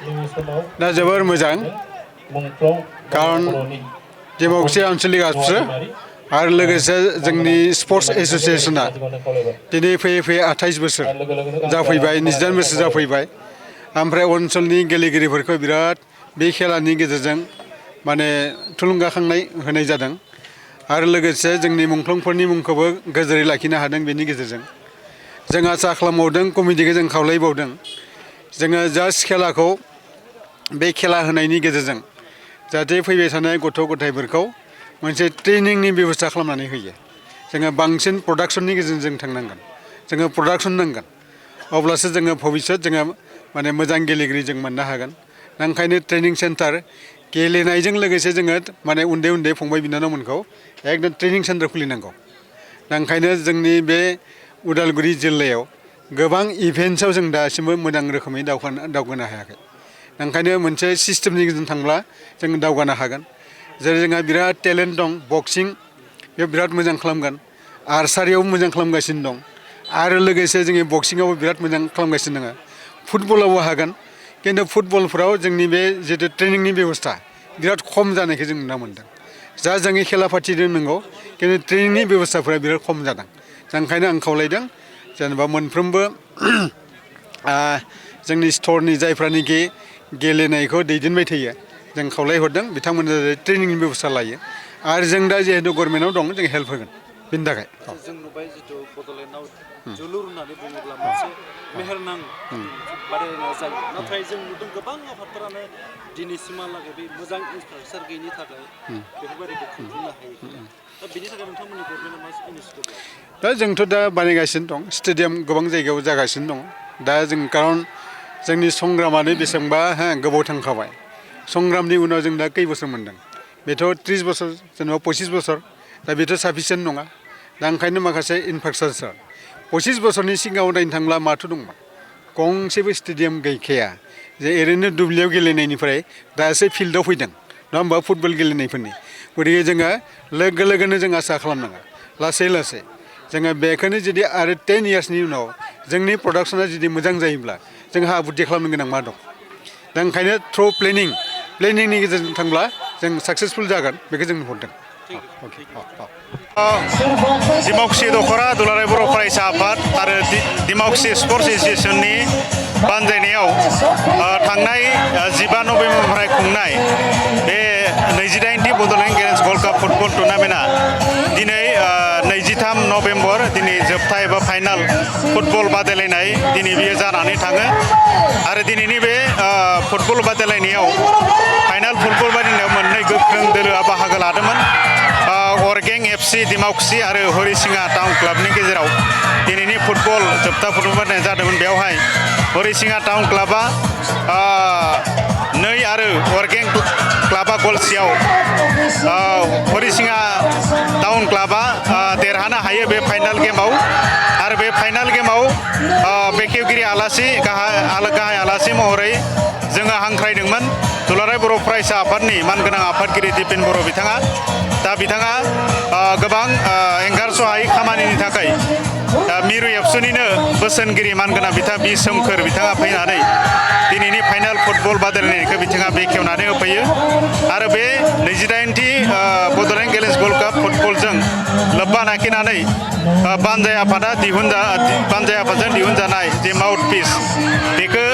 दा जोबोर मोजां कारन डेम'क्रेसि आनसलिक आफसु आरो लोगोसे जोंनि स्पर्ट्स एस'सिएशना दिनै फैयै फैयै 28 बोसोर जाफैबाय 29 बोसोर जाफैबाय ओमफ्राय ओनसोलनि गेलेगिरिफोरखौ बिराद बे खेलानि गेजेरजों माने थुलुंगाखांनाय होनाय जादों आरो लोगोसे जोंनि मुंख्लंफोरनि मुंखौबो गोजोरै लाखिनो हादों बेनि गेजेरजों जों आसा खालामबावदों कमिटिखौ जों खावलायबावदों जोङो जास्ट खेलाखौ बे खेला होनायनि गेजेरजों जाहाथे फैबाय थानाय गथ' गथायफोरखौ मोनसे ट्रेनिंनि बेबस्था खालामनानै होयो जोङो बांसिन प्रडाक्शननि गेजेरजों जों थांनांगोन जोङो प्रडाक्शन नांगोन अब्लासो जोङो भबिष्यत जोङो माने मोजां गेलेगिरि जों मोननो हागोन ओंखायनो ट्रेनिं सेन्टार गेलेनायजों लोगोसे जोङो माने उन्दै उन्दै फंबाय बिनानावमोनखौ एकदम ट्रेनिं सेन्टार खुलिनांगौ ओंखायनो जोंनि बे उदालगुरि जिल्लायाव गोबां इभेन्ट्सआव जों दासिमबो मोजां रोखोमै दावगानो हायाखै ओंखायनो मोनसे सिस्टेमनि गेजेरजों थांब्ला जों दावगानो हागोन जेरै जोंहा बिराद टेलेन्ट दं बक्सिं बेयाव बिराद मोजां खालामगोन आर्सारियाव मोजां खालामगासिनो दं आरो लोगोसे जोंनि बक्सिंआवबो बिराद मोजां खालामगासिनो दङ फुटबलावबो हागोन खिन्थु फुटबलफोराव जोंनि बे जितु ट्रेनिंनि बेबस्था बिराद खम जानायखौ जों नुनो मोन्दों जा जोंनि खेला पार्टि दोननांगौ खिन्थु ट्रेनिंनि बेबस्थाफोरा बिराद खम जादों ओंखायनो आं खावलायदों जेनेबा मोनफ्रोमबो जोंनि स्टरनि जायफ्रानोखि गेलेनायखौ दैदेनबाय थायो जों खावलायहरदों बिथांमोना ट्रेनिंनि बेबस्था लायो आरो जों दा जिहेतु गभर्नमेन्टआव दं जों हेल्प होगोन बेनि थाखाय जों नुबाय जितु बड'लेण्डआव जोलुर होननानै बुङोब्ला मोनसे मेहेरनां बादायलायनाय जायो नाथाय जों नुदों गोबां आफादफोरानो दिनैसिमहालागै बे मोजां इनफ्रास्ट्राक्चार गैयिनि थाखाय बेफोरबायदिखौ खुंफुंनो हायो दा बेनि थाखाय नोंथांमोननि गभर्नमेन्टआ मा इनिसिएटिभ दा जोंथ' दा बानायगासिनो दं स्टेडियाम गोबां जायगायाव जागासिनो दं दा जों कारन जोंनि संग्रामानो बेसेबांबा गोबाव थांखाबाय संग्रामनि उनाव जों दा खै बोसोर मोन्दों बेथ' 30 बोसोर जेनेबा 25 बोसोर दा बेथ' साफिसियेन्ट नङा दा ओंखायनो माखासे इनफ्रास्ट्राक्चार 25 बोसोरनि सिगाङाव नायनो थांब्ला माथो दंमोन गंसेबो स्टेडियाम गैखाया जे ओरैनो दुब्लियाव गेलेनायनिफ्राय दासो फिल्डआव फैदों नङा होमबा फुटबल गेलेनायफोरनि गतिके जोङो लोगो लोगोनो जों आसा खालामनाङा लासै लासै जोङो बेखौनो जुदि आरो 10 इयार्सनि उनाव जोंनि प्रडाक्शना जुदि मोजां जायोब्ला जोंहा आबुद्धि खालामनो गोनां मा दं दा ओंखायनो थ्रु प्लेनिंनि गेजेरजों थांब्ला जों साक्सेसफुल जागोन बेखौ जों नुहुरदों डिमाकुसि दख'रा दुलाराय बर' फरायसा आफाद आरो डिमाकुसि स्पर्ट्स एस'सिएशननि बानजायनायाव थांनाय 15 नभेम्बरनिफ्राय खुंनाय बे 28थि Bodoland games world cup football टुर्नामेन्टआ दिनै 23 नभेम्बर दिनै जोबथा एबा फाइनाल फुटबल बादायलायनाय दिनै बियो जानानै थाङो आरो दिनैनि बे फुटबल बादायलायनायाव फाइनाल फुटबल बादायनायाव मोननै गोख्रों दोलोआ बाहागो लादोंमोन अरगें एफसि डिमाकुसि आरो हरिसिङा टाउन क्लाबनि गेजेराव दिनैनि फुटबल जोबथा फुटबल बादायनाय जादोंमोन बेवहाय हरिसिङा टाउन क्लाबा 2 आरो अरगें क्लाबा गलसेयाव हरिसिङा टाउन क्लाबा देरहानो हायो बे फाइनाल गेमाव आरो बे फाइनाल गेमाव बेखेवगिरि आलासि गाहाय आलासि महरै जोङो हांख्रायदोंमोन दुलाराय बर' फरायसा आफादनि मानगोनां आफादगिरि दिपेन बर' बिथाङा दा बिथाङा गोबां एंगारस' हायै खामानिनि थाखाय मिरु एबसुनिनो बोसोनगिरि मानगोनां बिथां बि सोमखोर बिथाङा फैनानै दिनैनि फाइनाल फुटबल बादायलायनायखौ बिथाङा बेखेवनानै होफैयो आरो बे 28थि बड'लेण्ड गेम्स वर्ल्ड काप फुटबलजों लोब्बा लाखिनानै बानजाय आफादजों दिहुनजानाय जे माउथ पिस बेखौ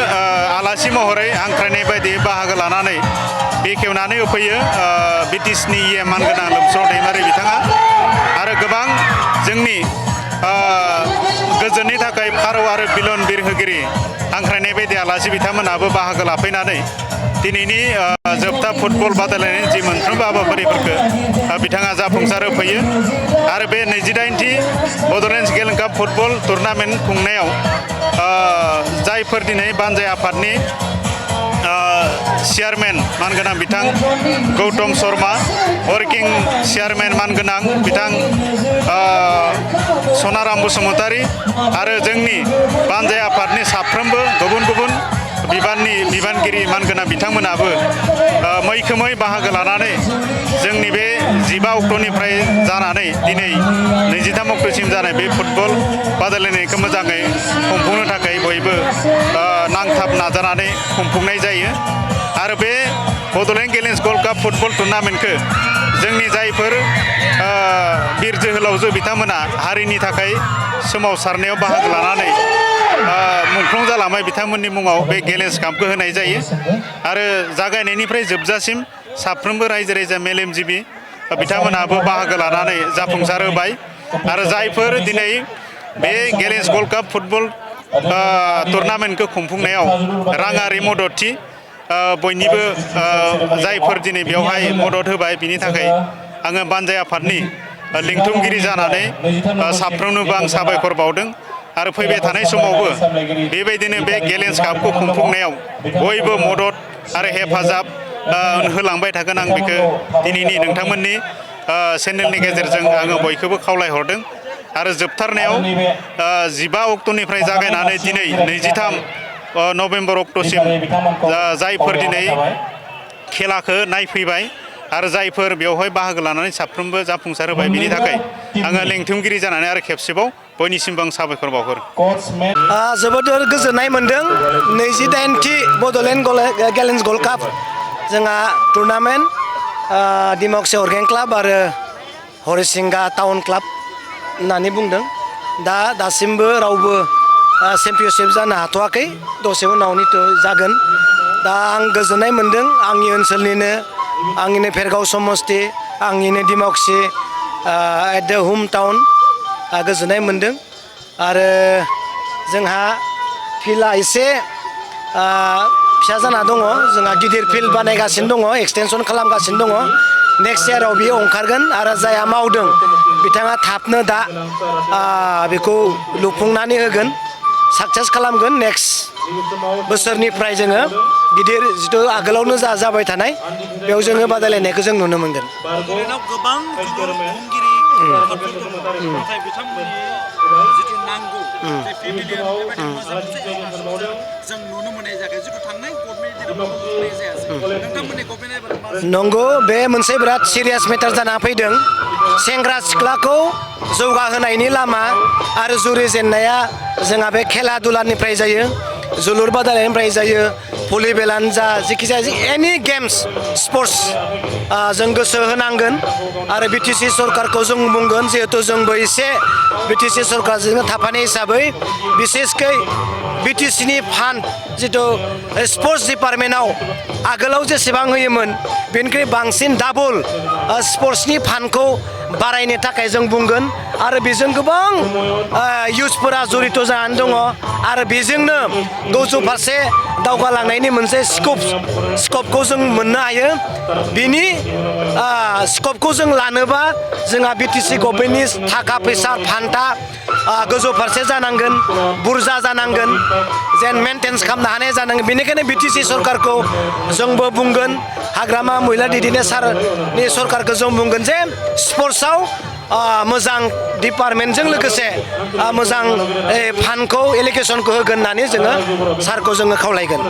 आलासि महरै हांख्रायनाय बायदि बाहागो लानानै बेखेवनानै होफैयो बिटिसिनि मानगोनां लोमस्राव दैमारि बिथाङा आरो गोबां जोंनि गोजोननि थाखाय फारौ आरो बिलन बिरहोगिरि हांख्रायनाय बायदि आलासि बिथांमोनाबो बाहागो लाफैनानै दिनैनि जोबथा फुटबल बादायलायनायनि जि मोनफ्रोमबो हाबाफारिफोरखौ बिथाङा जाफुंसार होफैयो आरो बे 28थि Bodoland games cup football tournament खुंनायाव जायफोर दिनै बानजाय आफादनि चेयारमेन मानगोनां बिथां गौतम शर्मा वर्किं चेयारमेन मानगोनां बिथां सनाराम बसुमतारी आरो जोंनि बानजाय आफादनि साफ्रोमबो गुबुन गुबुन बिबानगिरि मानगोनां बिथांमोनाबो मैखोमै बाहागो लानानै जोंनि बे 15 अक्ट'निफ्राय जानानै दिनै 23 अक्ट'सिम जानाय बे फुटबल बादायलायनायखौ मोजाङै खुंफुंनो थाखाय बयबो नांथाब नाजानानै खुंफुंनाय जायो आरो बे बड'लेण्ड गेलेन्स गल्ड काप फुटबल टुर्नामेन्टखौ जोंनि जायफोर बिर जोहोलावजो बिथांमोना हारिनि थाखाय सोमावसारनायाव बाहागो लानानै मुंख्लं जालांबाय बिथांमोननि मुङाव बे गेलेन्स कापखौ होनाय जायो आरो जागायनायनिफ्राय जोबजासिम साफ्रोमबो रायजो राजा मेलेमजिबि बिथांमोनाबो बाहागो लानानै जाफुंसार होबाय आरो जायफोर दिनै बे गेलेन्स गल्ड काप फुटबल टुर्नामेन्टखौ खुंफुंनायाव राङारि मददथि बयनिबो जायफोर दिनै बेवहाय मदद होबाय बिनि थाखाय आङो बानजाय आफादनि लिंथुमगिरि जानानै साफ्रोमनोबो आं साबायखर बावदों आरो फैबाय थानाय समावबो बेबायदिनो बे गेलेन्स कापखौ खुंफुंनायाव बयबो मदद आरो हेफाजाब होलांबाय थागोन आं बेखौ दिनैनि नोंथांमोननि चेनेलनि गेजेरजों आङो बयखौबो खावलायहरदों आरो जोबथारनायाव 15 अक्ट'निफ्राय जागायनानै दिनै 23 नभेम्बर अक्ट'सिम जायफोर दिनै खेलाखौ नायफैबाय आरो जायफोर बेवहाय बाहागो लानानै साफ्रोमबो जाफुंसार होबाय बिनि थाखाय आङो लेंथुमगिरि जानानै आरो खेबसेबाव बयनिसिमबो आं साबायखर बावहरो जोबोद गोजोननाय मोन्दों 28थि बड'लेण्ड गेलेन्स गल्ड काप जोंहा टुर्नामेन्ट डिमाकुसि अर्गें क्लाब आरो हरिसिंगा टाउन क्लाब होननानै बुंदों दासिमबो रावबो चेम्पियनशिप जानो हाथ'वाखै दसे उनावनिथ' जागोन दा आं गोजोननाय मोन्दों आंनि ओनसोलनिनो आंनिनो भेरगाव समस्ति आंनिनो डिमाकुसि एट द हम टाउन गोजोननाय मोन्दों आरो जोंहा फिल्डआ एसे फिसा जाना दङ जोंहा गिदिर फिल्ड बानायगासिनो दङ एक्सटेनसन खालामगासिनो दङ नेक्स्ट इयाराव बियो ओंखारगोन आरो जायहा मावदों बिथाङा थाबनो दा बेखौ लुफुंनानै होगोन साक्सेस खालामगोन नेक्स्ट बोसोरनिफ्राय जोङो गिदिर जिथु आगोलावनो जाबाय थानाय बेयाव जोङो बादायलायनायखौ जों नुनो मोनगोन गोबां खुंगिरि नाथाय बिथांमोननि जिथु नांगौ जों नुनो मोननाय जायाखै जिथु थांनाय गभर्नमेन्ट नंगौ बे मोनसे बिराद सिरियास मेटार जाना फैदों सेंग्रा सिख्लाखौ जौगाहोनायनि लामा आरो जुरिजेननाया जोंहा बे खेला दुलानिफ्राय जायो जोलुर बादायलायनायनिफ्राय जायो भलिबलानो जा जेखि जाया एनि गेम्स स्पर्ट्स जों गोसो होनांगोन आरो बिटिसि सरकारखौ जों बुंगोन जिहेतु जोंबो एसे बिटिसि सरकारजों थाफानाय हिसाबै बिसेसकै बिटिसिनि फान्ड जिथु स्पर्ट्स डिपार्टमेन्टआव आगोलाव जेसेबां होयोमोन बेनिख्रुइ बांसिन डाबल स्पर्ट्सनि फान्डखौ बारायनो थाखाय जों बुंगोन आरो बेजों गोबां इयुथ्सफोरा जड़ित जानानै दङ आरो बेजोंनो गोजौ फारसे दावगालांनायनि मोनसे स्कपखौ जों मोननो हायो बिनि स्कपखौ जों लानोबा जोंहा बिटिसि गभर्नमेन्टनि थाखा फैसा फान्डा गोजौ फारसे जानांगोन बुरजा जानांगोन जेन मेनटेन्स खालामनो हानाय जानांगोन बेनिखायनो बिटिसि सरकारखौ जोंबो बुंगोन हाग्रामा महिला दैदेननाय सारनि सरकारखौ जों बुंगोन जे स्पर्ट्सआव मोजां डिपार्टमेन्टजों लोगोसे मोजां फान्डखौ एलिकेसनखौ होगोन होननानै जोङो सारखौ जोङो खावलायगोन